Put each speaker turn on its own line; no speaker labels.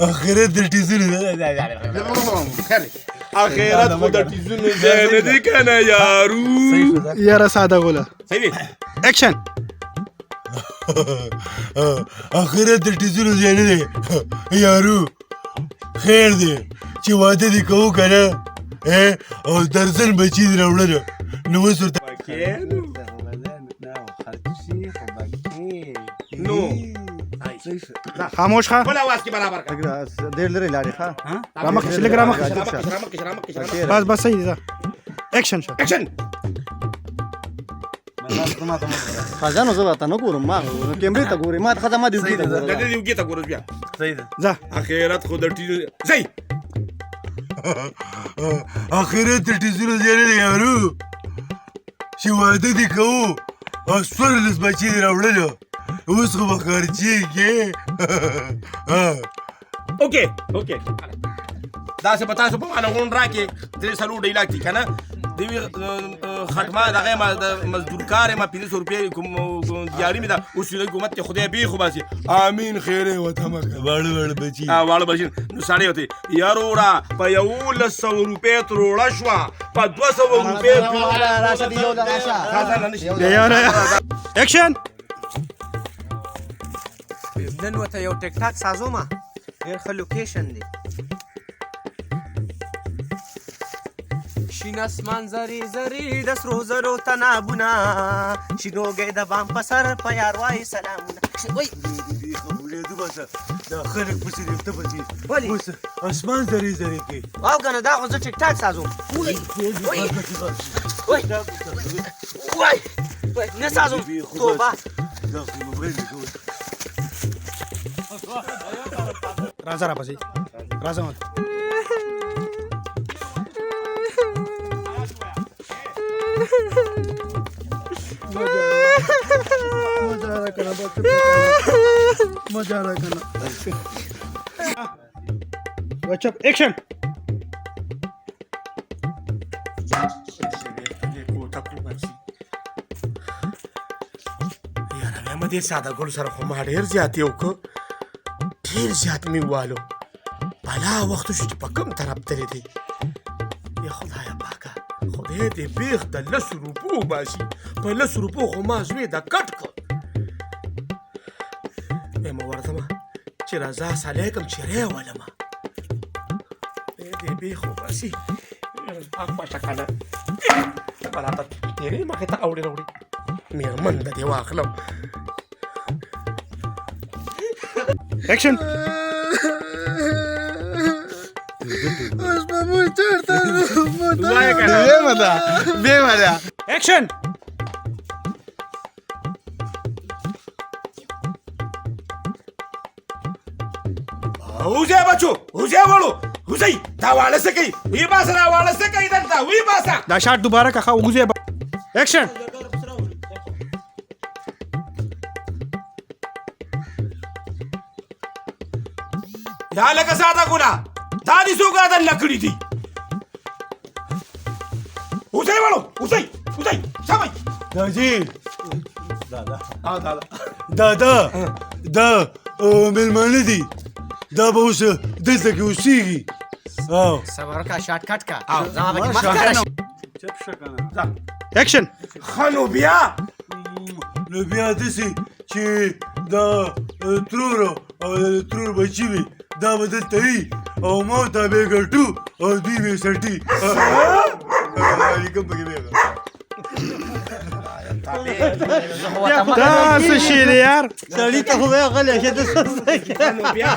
اخرت د ټیزونو
اخرت خو د ټیزونو ځای نه دی که نه یارو
یاره ساده غوله
صحیح دی
اکشن
اخرت د ټیزونو ځای نه دی یارو خیر دی چې واده دې کوو که نه او درځن بچي دې راوړله نو اوس ورته
نو
خاموش ښه
خپل اواز کې برابر کړه
ډېر لرې لاړې ښه
رامخکې شي لږ رامخکې شه.
رامخکې
بس بس صحیح دی ځه اکشن شه
اکشن
خزانو زه ورته نه ګورم ما کیمرې ته ګورې ما ښځه ما ډیوټي ته
د
ګورم
دې یوګي ته ګورځ بیا
ځه
اخرت خو د ټیزونو ځای
اخرت د ټیزونو ځای نه دی یارو چې واده دې کوو او 14 بچي دې راوړله اوس خو به خرچېږي
اوکې داسې به تاسو په معنی غونډ راکې درې څلور ډیلاګ دي که نه د یوې خټمه دغه یم د مزدور کار یم 500 روپۍ دیاري مې ده اوس یې حکومت کې خدای بیخ وباسي امین خیر یې وطمه که واړه بچي واړه بچي نو سړی ورته یار وړه په 1100 روپۍ تروړه شوه په 200 روپۍ
یاره اکشن
نن ورته یو ټیک ټاک سازومه ډېر ښه لوکیشن دی شین اسمان زری زری د سرو زرو تنابونه شینوګی د بام په سر په یار وایي سلامونه وای
خبرېدو بسه دا خلک پسې دې ته بچي
ولې
اوس اسمان زری زری کوي
واو که نه دا خو زه ټیک ټاک سازوم وای نه سازوم توبه
دا خو موبایل مې کوي
راځه راپسې راځه مات
مزه راکنه
چپ اکشن
یاره وایم دې ساده ګل سره خو ما ډېر زیات یې وکړ ډېر زیات مې ووالو بلا وخت شو چې په کوم طرف تللی دی یا خدایه پاکه خدای دې بیخ د 10 روپو باشي په 10 روپو خو ما زوی د کټ کړ وایم ورځمه چې راځه سلیکم چیرې ولمه دې بیخ وباسي پاک باشه که نه بلا ته تېرې مخې ته اوړې راوړې مېرمن د دې واخلم
اکشن
اوس به موږ چېرته ځو
وایه که نه
بیمه ده
اکشن
وځئ بچو وځئ وړو وځئ دا واړه څه کوي وی باسه دا واړه څه کوي دلته وی باسه
دا شاټ دوباره که ښه وګوځې اکشن
یا لکه ساده ګوله دا دې څوک راته لکړي دي وځئ وړو وځئ سمئ
داجي
دادا
دا مېلمانه دي دا به اوس دلته کې اوسېږي
صبر کا شاټ کټ کا زما به مخ کړه
اکشن
ښه نو بیا
نو بیا داسې چې دا ترور او د ترور بچي وي دا به دلته وي او ما ته به یې ګټو او دوی به یې سټي علیکم پکې بیا
دا څه شی دی یار
سړي ته خو غلی شه د
ښه نو بیا